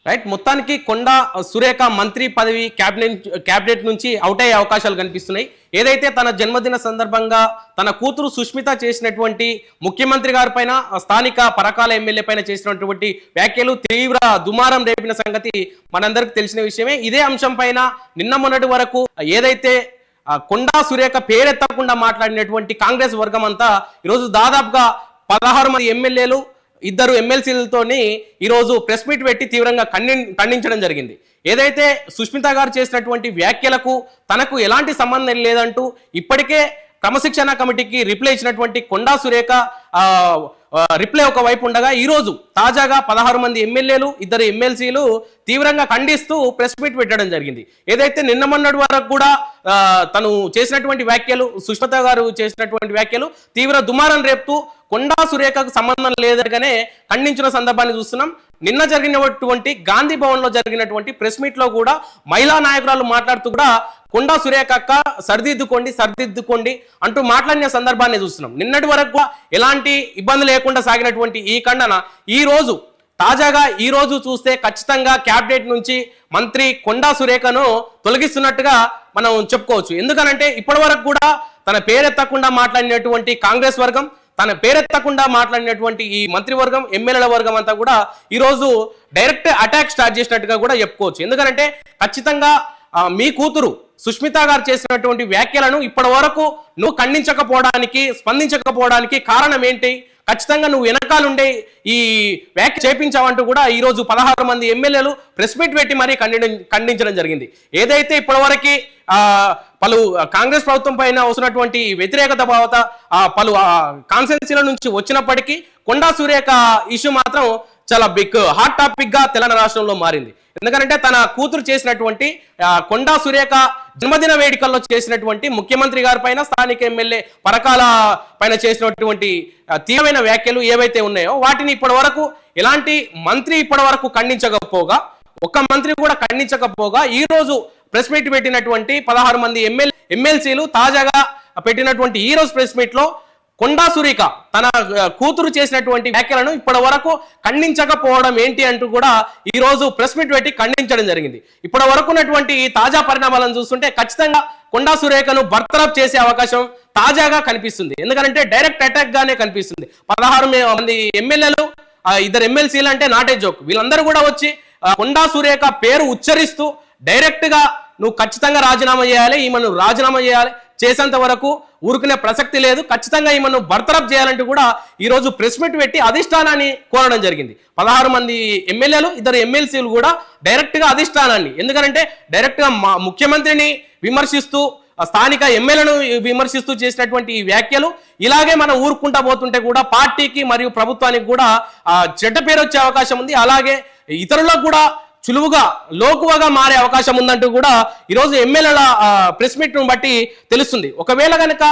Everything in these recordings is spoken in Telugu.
రైట్. మొత్తానికి కొండా సురేఖ మంత్రి పదవి క్యాబినెట్ నుంచి అవుట్ అయ్యే అవకాశాలు కనిపిస్తున్నాయి. ఏదైతే తన జన్మదిన సందర్భంగా తన కూతురు సుష్మిత చేసినటువంటి ముఖ్యమంత్రి గారి పైన స్థానిక పరకాల ఎమ్మెల్యే పైన చేసినటువంటి వ్యాఖ్యలు తీవ్ర దుమారం రేపిన సంగతి మనందరికి తెలిసిన విషయమే. ఇదే అంశం పైన నిన్న మొన్నటి వరకు ఏదైతే కొండా సురేఖ పేరెత్తకుండా మాట్లాడినటువంటి కాంగ్రెస్ వర్గం అంతా ఈరోజు దాదాపుగా 16 మంది ఎమ్మెల్యేలు 2 ఎమ్మెల్సీలతోని ఈరోజు ప్రెస్ మీట్ పెట్టి తీవ్రంగా ఖండించడం జరిగింది. ఏదైతే సుష్మిత గారు చేసినటువంటి వ్యాఖ్యలకు తనకు ఎలాంటి సంబంధం లేదంటూ ఇప్పటికే క్రమశిక్షణ కమిటీకి రిప్లై ఇచ్చినటువంటి కొండా సురేఖ రిప్లై ఒక వైపు ఉండగా ఈరోజు తాజాగా 16 మంది ఎమ్మెల్యేలు 2 ఎమ్మెల్సీలు తీవ్రంగా ఖండిస్తూ ప్రెస్ మీట్ పెట్టడం జరిగింది. ఏదైతే నిన్న మొన్నటి వరకు కూడా తను చేసినటువంటి వ్యాఖ్యలు, సుష్మిత గారు చేసినటువంటి వ్యాఖ్యలు తీవ్ర దుమారం రేపుతూ కొండా సురేఖకు సంబంధం లేదనే ఖండించిన సందర్భాన్ని చూస్తున్నాం. నిన్న జరిగినటువంటి గాంధీ భవన్ లో జరిగినటువంటి ప్రెస్ మీట్ లో కూడా మహిళా నాయకురాలు మాట్లాడుతూ కూడా కొండా సురేఖ అక్క సరిదిద్దుకోండి అంటూ మాట్లాడిన సందర్భాన్ని చూస్తున్నాం. నిన్నటి వరకు ఎలాంటి ఇబ్బంది లేకుండా సాగినటువంటి ఈ ఖండన తాజాగా ఈ రోజు చూస్తే ఖచ్చితంగా క్యాబినెట్ నుంచి మంత్రి కొండా సురేఖను తొలగిస్తున్నట్టుగా మనం చెప్పుకోవచ్చు. ఎందుకనంటే ఇప్పటి వరకు కూడా తన పేరెత్తకుండా మాట్లాడినటువంటి కాంగ్రెస్ వర్గం, తన పేరెత్తకుండా మాట్లాడినటువంటి ఈ మంత్రివర్గం, ఎమ్మెల్యేల వర్గం అంతా కూడా ఈరోజు డైరెక్ట్ అటాక్ స్టార్ట్ చేసినట్టుగా కూడా చెప్పుకోవచ్చు. ఎందుకంటే ఖచ్చితంగా మీ కూతురు సుష్మిత గారు చేసినటువంటి వ్యాఖ్యలను ఇప్పటి వరకు నువ్వు ఖండించకపోవడానికి, స్పందించకపోవడానికి కారణం ఏంటి? ఖచ్చితంగా నువ్వు వెనకాలుండే ఈ వ్యాఖ్య చేపించావంటూ కూడా ఈరోజు 16 మంది ఎమ్మెల్యేలు ప్రెస్ మీట్ పెట్టి మరీ ఖండించడం జరిగింది. ఏదైతే ఇప్పటివరకు పలు కాంగ్రెస్ ప్రభుత్వం పైన వస్తున్నటువంటి వ్యతిరేకత భావత పలు కాన్స్టిట్యున్సీల నుంచి వచ్చినప్పటికీ కొండా సురేఖ ఇష్యూ మాత్రం చాలా బిగ్ హాట్ టాపిక్ గా తెలంగాణ రాష్ట్రంలో మారింది. ఎందుకంటే తన కూతురు చేసినటువంటి కొండా సురేఖ జన్మదిన వేడుకల్లో చేసినటువంటి ముఖ్యమంత్రి గారి పైన, స్థానిక ఎమ్మెల్యే పరకాల పైన చేసినటువంటి తీవ్రమైన వ్యాఖ్యలు ఏవైతే ఉన్నాయో వాటిని ఇప్పటి వరకు ఎలాంటి మంత్రి ఇప్పటి వరకు ఖండించకపోగా, ఒక్క మంత్రి కూడా ఖండించకపోగా ఈ రోజు ప్రెస్ మీట్ పెట్టినటువంటి 16 మంది ఎమ్మెల్సీలు తాజాగా పెట్టినటువంటి ఈ రోజు ప్రెస్ మీట్ లో కొండా సురేఖ తన కూతురు చేసినటువంటి వ్యాఖ్యలను ఇప్పటి వరకు ఖండించకపోవడం ఏంటి అంటూ కూడా ఈ రోజు ప్రెస్ మీట్ పెట్టి ఖండించడం జరిగింది. ఇప్పటి వరకు ఉన్నటువంటి తాజా పరిణామాలను చూస్తుంటే ఖచ్చితంగా కొండా సురేఖను బర్తరఫ్ చేసే అవకాశం తాజాగా కనిపిస్తుంది. ఎందుకంటే డైరెక్ట్ అటాక్ గానే కనిపిస్తుంది. 16 మంది ఎమ్మెల్యేలు 2 ఎమ్మెల్సీలు అంటే నాటే జోక్. వీళ్ళందరూ కూడా వచ్చి కొండా సురేఖ పేరు ఉచ్చరిస్తూ డైరెక్ట్ గా నువ్వు ఖచ్చితంగా రాజీనామా చేయాలి, ఈమెను రాజీనామా చేయాలి, చేసేంత వరకు ఊరుకునే ప్రసక్తి లేదు, ఖచ్చితంగా ఈమెను బర్తరఫ్ చేయాలంటూ కూడా ఈ రోజు ప్రెస్ మీట్ పెట్టి అధిష్టానాన్ని కోరడం జరిగింది. 16 మంది ఎమ్మెల్యేలు 2 ఎమ్మెల్సీలు కూడా డైరెక్ట్ గా అధిష్టానాన్ని, ఎందుకంటే డైరెక్ట్ గా ముఖ్యమంత్రిని విమర్శిస్తూ స్థానిక ఎమ్మెల్యేలను విమర్శిస్తూ చేసినటువంటి ఈ వ్యాఖ్యలు ఇలాగే మనం ఊరుకుంటా పోతుంటే కూడా పార్టీకి మరియు ప్రభుత్వానికి కూడా చెడ్డ పేరు వచ్చే అవకాశం ఉంది. అలాగే ఇతరులకు కూడా చులువుగా లోకువగా మారే అవకాశం ఉందంటూ కూడా ఈరోజు ఎమ్మెల్యేల ప్రెస్ మీట్ ను బట్టి తెలుస్తుంది. ఒకవేళ కనుక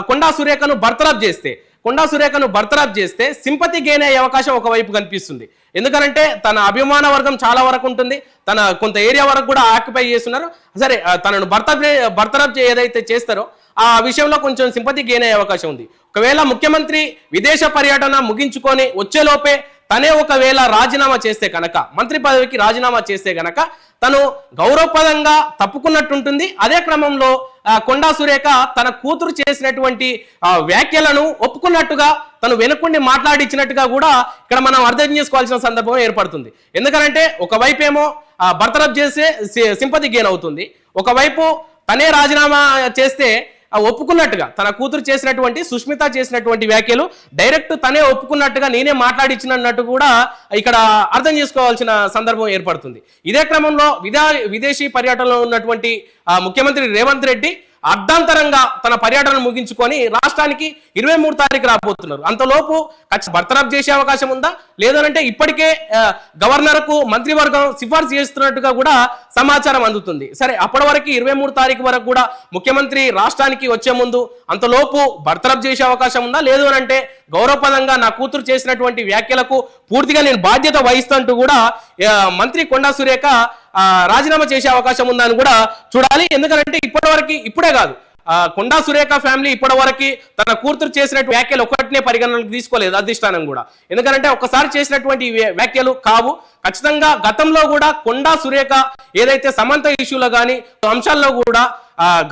కొండా సురేఖను బర్తరఫ్ చేస్తే సింపతి గెయిన్ అయ్యే అవకాశం ఒకవైపు కనిపిస్తుంది. ఎందుకంటే తన అభిమాన వర్గం చాలా వరకు ఉంటుంది, తన కొంత ఏరియా వరకు కూడా ఆక్యుపై చేస్తున్నారు. సరే, తనను బర్తరఫ్ ఏదైతే చేస్తారో ఆ విషయంలో కొంచెం సింపతి గెయిన్ అయ్యే అవకాశం ఉంది. ఒకవేళ ముఖ్యమంత్రి విదేశ పర్యటన ముగించుకొని వచ్చేలోపే తనే ఒకవేళ రాజీనామా చేస్తే కనుక, మంత్రి పదవికి రాజీనామా చేస్తే కనుక తను గౌరవప్రదంగా తప్పుకున్నట్టుంటుంది. అదే క్రమంలో కొండా సురేఖ తన కూతురు చేసినటువంటి వ్యాఖ్యలను ఒప్పుకున్నట్టుగా, తను వెనుకుండి మాట్లాడిచ్చినట్టుగా కూడా ఇక్కడ మనం అర్థం చేసుకోవాల్సిన సందర్భం ఏర్పడుతుంది. ఎందుకంటే ఒకవైపు ఏమో బర్తరఫ్ చేస్తే సింపతి గెయిన్ అవుతుంది, ఒకవైపు తనే రాజీనామా చేస్తే ఒప్పుకున్నట్టుగా తన కూతురు చేసినటువంటి సుష్మిత చేసినటువంటి వ్యాఖ్యలు డైరెక్ట్ తనే ఒప్పుకున్నట్టుగా, నేనే మాట్లాడిచ్చినట్టు కూడా ఇక్కడ అర్థం చేసుకోవాల్సిన సందర్భం ఏర్పడుతుంది. ఇదే క్రమంలో విదేశీ పర్యటనలో ఉన్నటువంటి ముఖ్యమంత్రి రేవంత్ రెడ్డి అర్ధాంతరంగా తన పర్యటన ముగించుకొని రాష్ట్రానికి 23 తారీఖు రాబోతున్నారు. అంతలోపు బర్తరఫ్ చేసే అవకాశం ఉందా, లేదనంటే ఇప్పటికే గవర్నర్ కు మంత్రివర్గం సిఫార్సు చేస్తున్నట్టుగా కూడా సమాచారం అందుతుంది. సరే, అప్పటి వరకు 23 తారీఖు వరకు కూడా ముఖ్యమంత్రి రాష్ట్రానికి వచ్చే ముందు అంతలోపు బర్తరఫ్ చేసే అవకాశం ఉందా, లేదు అనంటే గౌరవపదంగా నా కూతురు చేసినటువంటి వ్యాఖ్యలకు పూర్తిగా నేను బాధ్యత వహిస్తాంటూ కూడా మంత్రి కొండా సురేఖ రాజీనామా చేసే అవకాశం ఉందని కూడా చూడాలి. ఎందుకంటే ఇప్పటి వరకు, ఇప్పుడే కాదు, కొండా సురేఖ ఫ్యామిలీ ఇప్పటి వరకు తన కూతురు చేసినటువంటి వ్యాఖ్యలు ఒకటినే పరిగణనలోకి తీసుకోలేదు అధిష్టానం కూడా. ఎందుకంటే ఒకసారి చేసినటువంటి వ్యాఖ్యలు కావు. ఖచ్చితంగా గతంలో కూడా కొండా సురేఖ ఏదైతే సమంత ఇష్యూలో కానీ అంశాల్లో కూడా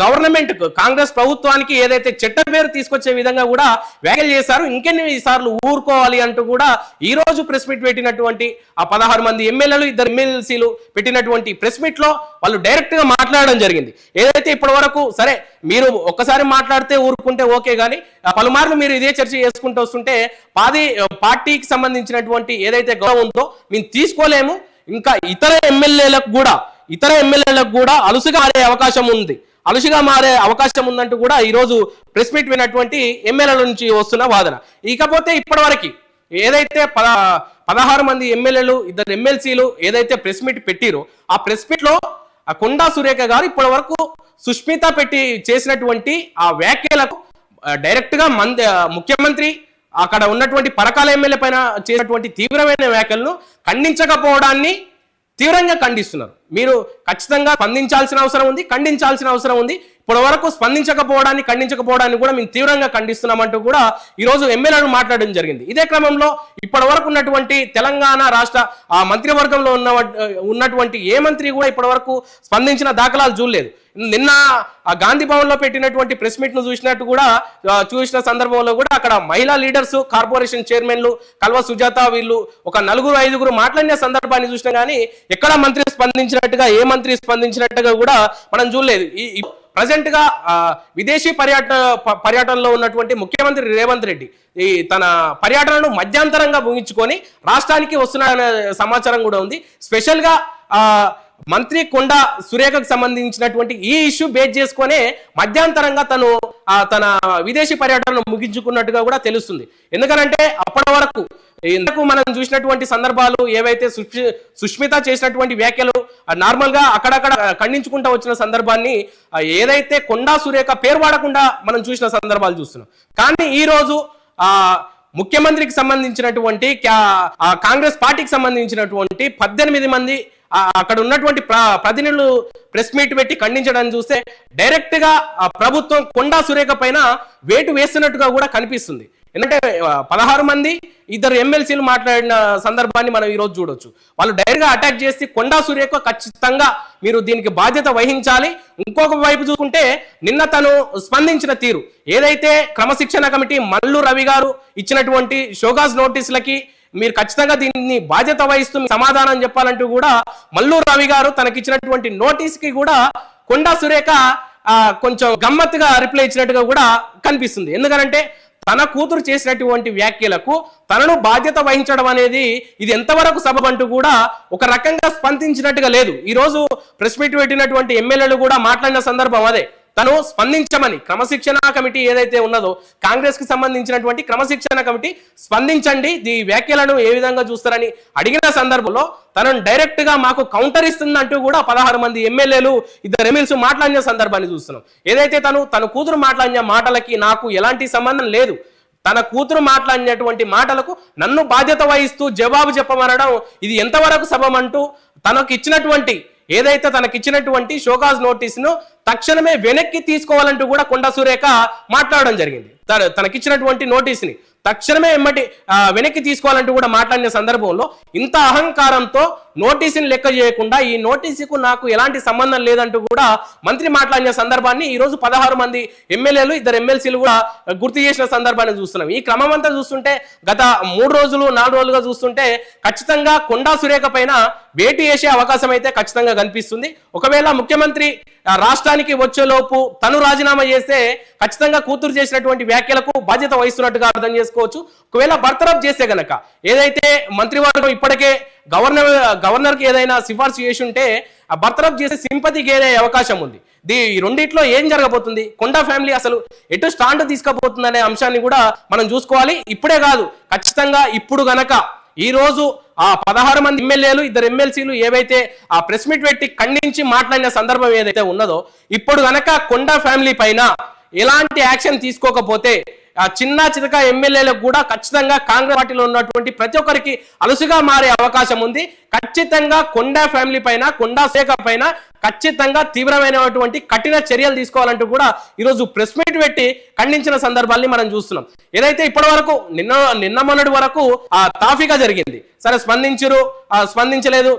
గవర్నమెంట్ కాంగ్రెస్ ప్రభుత్వానికి ఏదైతే చట్ట పేరు తీసుకొచ్చే విధంగా కూడా వ్యాఖ్యలు చేశారు. ఇంకెన్ని సార్లు ఊరుకోవాలి అంటూ కూడా ఈ రోజు ప్రెస్ మీట్ పెట్టినటువంటి ఆ 16 మంది ఎమ్మెల్యేలు 2 ఎమ్మెల్సీలు పెట్టినటువంటి ప్రెస్ మీట్ లో వాళ్ళు డైరెక్ట్ గా మాట్లాడడం జరిగింది. ఏదైతే ఇప్పటి వరకు సరే మీరు ఒక్కసారి మాట్లాడితే ఊరుకుంటే ఓకే, కానీ పలుమార్లు మీరు ఇదే చర్చ చేసుకుంటూ వస్తుంటే పార్టీకి సంబంధించినటువంటి ఏదైతే గౌరవం ఉందో మేము తీసుకోలేము, ఇంకా ఇతర ఎమ్మెల్యేలకు కూడా అలుసుగా మారే అవకాశం ఉందంటూ కూడా ఈ రోజు ప్రెస్ మీట్ విన్నటువంటి ఎమ్మెల్యేల నుంచి వస్తున్న వాదన. ఇకపోతే ఇప్పటివరకు ఏదైతే 16 మంది ఎమ్మెల్యేలు 2 ఎమ్మెల్సీలు ఏదైతే ప్రెస్ మీట్ పెట్టిరో ఆ ప్రెస్ మీట్ లో కొండా సురేఖ గారు ఇప్పటి వరకు సుష్మిత చేసినటువంటి ఆ వ్యాఖ్యలకు డైరెక్ట్ గా ముఖ్యమంత్రి అక్కడ ఉన్నటువంటి పరకాల ఎమ్మెల్యే పైన చేసినటువంటి తీవ్రమైన వ్యాఖ్యలను ఖండించకపోవడాన్ని తీవ్రంగా ఖండిస్తున్నారు. మీరు ఖచ్చితంగా స్పందించాల్సిన అవసరం ఉంది, ఖండించాల్సిన అవసరం ఉంది. ఇప్పటి వరకు ఖండించకపోవడాన్ని కూడా మేము తీవ్రంగా ఖండిస్తున్నామంటూ కూడా ఈ రోజు ఎమ్మెల్యేలు మాట్లాడడం జరిగింది. ఇదే క్రమంలో ఇప్పటి వరకు ఉన్నటువంటి తెలంగాణ రాష్ట్ర మంత్రివర్గంలో ఉన్నటువంటి ఏ మంత్రి కూడా ఇప్పటి వరకు స్పందించిన దాఖలాలు చూడలేదు. నిన్న గాంధీ భవన్ లో పెట్టినటువంటి ప్రెస్ మీట్ ను చూసిన సందర్భంలో కూడా అక్కడ మహిళా లీడర్స్, కార్పొరేషన్ చైర్మన్లు కల్వ సుజాత వీళ్ళు ఒక 4-5 మాట్లాడిన సందర్భాన్ని చూసినా కానీ ఎక్కడ మంత్రి ఏ మంత్రి స్పందించినట్టుగా కూడా మనం చూడలేదు. ప్రజెంట్ గా విదేశీ పర్యటనలో ఉన్నటువంటి ముఖ్యమంత్రి రేవంత్ రెడ్డి తన పర్యటనను మధ్యాంతరంగా ముగించుకొని రాష్ట్రానికి వస్తున్న సమాచారం కూడా ఉంది. స్పెషల్ గా మంత్రి కొండా సురేఖకు సంబంధించినటువంటి ఈ ఇష్యూ బేస్ చేసుకునే మధ్యాంతరంగా తన విదేశీ పర్యటనను ముగించుకున్నట్టుగా కూడా తెలుస్తుంది. ఎందుకంటే అప్పటి వరకు మనం చూసినటువంటి సందర్భాలు ఏవైతే సుష్మిత చేసినటువంటి వ్యాఖ్యలు నార్మల్ గా అక్కడక్కడ ఖండించుకుంటూ వచ్చిన సందర్భాన్ని ఏదైతే కొండా సురేఖ పేరు వాడకుండా మనం చూసిన సందర్భాలు చూస్తున్నాం. కానీ ఈ రోజు ముఖ్యమంత్రికి సంబంధించినటువంటి కాంగ్రెస్ పార్టీకి సంబంధించినటువంటి 18 మంది అక్కడ ఉన్నటువంటి ప్రతినిధులు ప్రెస్ మీట్ పెట్టి ఖండించడాన్ని చూస్తే డైరెక్ట్ గా ప్రభుత్వం కొండా సురేఖ పైన వేటు వేస్తున్నట్టుగా కూడా కనిపిస్తుంది. ఎందుకంటే 16 మంది 2 ఎమ్మెల్సీలు మాట్లాడిన సందర్భాన్ని మనం ఈ రోజు చూడొచ్చు. వాళ్ళు డైరెక్ట్ గా అటాక్ చేసి కొండా సురేఖ ఖచ్చితంగా మీరు దీనికి బాధ్యత వహించాలి. ఇంకొక వైపు చూసుకుంటే నిన్న తను స్పందించిన తీరు ఏదైతే క్రమశిక్షణ కమిటీ మల్లు రవి గారు ఇచ్చినటువంటి షోకాజ్ నోటీసులకి మీరు ఖచ్చితంగా దీన్ని బాధ్యత వహిస్తూ సమాధానం చెప్పాలంటూ కూడా మల్లు రవి గారు తనకిచ్చినటువంటి నోటీస్ కి కూడా కొండా సురేఖ కొంచెం గమ్మత్తుగా రిప్లై ఇచ్చినట్టుగా కూడా కనిపిస్తుంది. ఎందుకంటే తన కూతురు చేసినటువంటి వ్యాఖ్యలకు తనను బాధ్యత వహించడం అనేది ఇది ఎంతవరకు సబబంటూ కూడా ఒక రకంగా స్పందించినట్టుగా లేదు. ఈ రోజు ప్రెస్ మీట్ పెట్టినటువంటి ఎమ్మెల్యేలు కూడా మాట్లాడిన సందర్భం అదే, తను స్పందించమని క్రమశిక్షణ కమిటీ ఏదైతే ఉన్నదో కాంగ్రెస్ కి సంబంధించినటువంటి క్రమశిక్షణ కమిటీ స్పందించండి, ఈ వ్యాఖ్యలను ఏ విధంగా చూస్తారని అడిగిన సందర్భంలో తనను డైరెక్ట్ గా మాకు కౌంటర్ ఇస్తుందంటూ కూడా 16 మంది ఎమ్మెల్యేలు 2 ఎమ్మెల్సీ మాట్లాడిన సందర్భాన్ని చూస్తున్నాం. ఏదైతే తన కూతురు మాట్లాడిన మాటలకి నాకు ఎలాంటి సంబంధం లేదు, తన కూతురు మాట్లాడినటువంటి మాటలకు నన్ను బాధ్యత వహిస్తూ జవాబు చెప్పమనడం ఇది ఎంతవరకు సబమంటూ తనకిచ్చినటువంటి షోకాజ్ నోటీసును తక్షణమే వెనక్కి తీసుకోవాలంటూ కూడా కొండా సురేఖ మాట్లాడడం జరిగింది. తనకిచ్చినటువంటి నోటీసుని తక్షణమే వెనక్కి తీసుకోవాలంటూ కూడా మాట్లాడిన సందర్భంలో ఇంత అహంకారంతో నోటీసుని లెక్క చేయకుండా ఈ నోటీసుకు నాకు ఎలాంటి సంబంధం లేదంటూ కూడా మంత్రి మాట్లాడిన సందర్భాన్ని ఈ రోజు 16 మంది ఎమ్మెల్యేలు 2 ఎమ్మెల్సీలు కూడా గుర్తు చేసిన సందర్భాన్ని చూస్తున్నాం. ఈ క్రమం అంతా చూస్తుంటే గత 3-4 రోజులుగా చూస్తుంటే ఖచ్చితంగా కొండా సురేఖ పైన వేటు వేసే అవకాశం అయితే ఖచ్చితంగా కనిపిస్తుంది. ఒకవేళ ముఖ్యమంత్రి రాష్ట్రానికి వచ్చేలోపు తను రాజీనామా చేస్తే ఖచ్చితంగా కూతురు చేసినటువంటి వ్యాఖ్యలకు బాధ్యత వహిస్తున్నట్టుగా అర్థం చేసుకోవచ్చు. ఒకవేళ బర్తరఫ్ చేస్తే గనక ఏదైతే మంత్రివర్గం ఇప్పటికే గవర్నర్ కి ఏదైనా సిఫార్సు చేసి ఉంటే ఆ బర్తరఫ్ చేసే సింపతి గేరే అవకాశం ఉంది. ఈ రెండిట్లో ఏం జరగబోతుంది, కొండా ఫ్యామిలీ అసలు ఎటు స్టాండ్ తీసుకుపోతుంది అనే అంశాన్ని కూడా మనం చూసుకోవాలి. ఇప్పుడే కాదు, ఖచ్చితంగా ఇప్పుడు గనక ఈ రోజు ఆ 16 మంది ఎమ్మెల్యేలు 2 ఎమ్మెల్సీలు ఏవైతే ఆ ప్రెస్ మీట్ పెట్టి ఖండించి మాట్లాడిన సందర్భం ఏదైతే ఉన్నదో ఇప్పుడు గనక కొండా ఫ్యామిలీ పైన ఎలాంటి యాక్షన్ తీసుకోకపోతే ఆ చిన్న చితక ఎమ్మెల్యేలకు కూడా ఖచ్చితంగా కాంగ్రెస్ పార్టీలో ఉన్నటువంటి ప్రతి ఒక్కరికి అలుసుగా మారే అవకాశం ఉంది. ఖచ్చితంగా కొండా ఫ్యామిలీ పైన, కొండా శేఖ పైన ఖచ్చితంగా తీవ్రమైనటువంటి కఠిన చర్యలు తీసుకోవాలంటూ కూడా ఈరోజు ప్రెస్ మీట్ పెట్టి ఖండించిన సందర్భాల్ని మనం చూస్తున్నాం. ఏదైతే ఇప్పటి వరకు నిన్న మొన్నటి వరకు తాఫీగా జరిగింది, సరే స్పందించలేదు.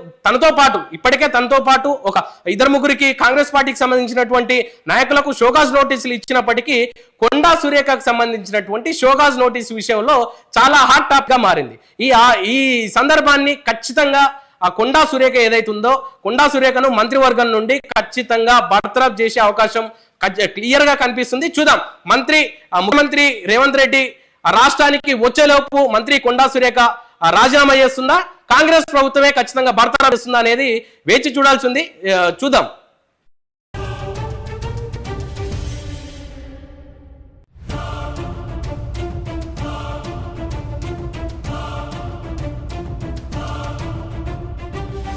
ఇప్పటికే తనతో పాటు ఒక ఇద్దరు ముగ్గురికి కాంగ్రెస్ పార్టీకి సంబంధించినటువంటి నాయకులకు షోకాజ్ నోటీసులు ఇచ్చినప్పటికీ కొండా సురేఖకు సంబంధించినటువంటి షోకాజ్ నోటీసు విషయంలో చాలా హాట్ టాప్ గా మారింది. ఈ సందర్భాన్ని ఖచ్చితంగా ఆ కొండా సురేఖ ఏదైతే ఉందో, కొండా సురేఖను మంత్రివర్గం నుండి ఖచ్చితంగా బర్తరఫ్ చేసే అవకాశం క్లియర్ గా కనిపిస్తుంది. చూద్దాం, ముఖ్యమంత్రి రేవంత్ రెడ్డి రాష్ట్రానికి వచ్చేలోపు మంత్రి కొండా సురేఖ రాజీనామా చేస్తుందా, కాంగ్రెస్ ప్రభుత్వమే ఖచ్చితంగా బర్తరఫ్ చేస్తుందా అనేది వేచి చూడాల్సింది. చూద్దాం.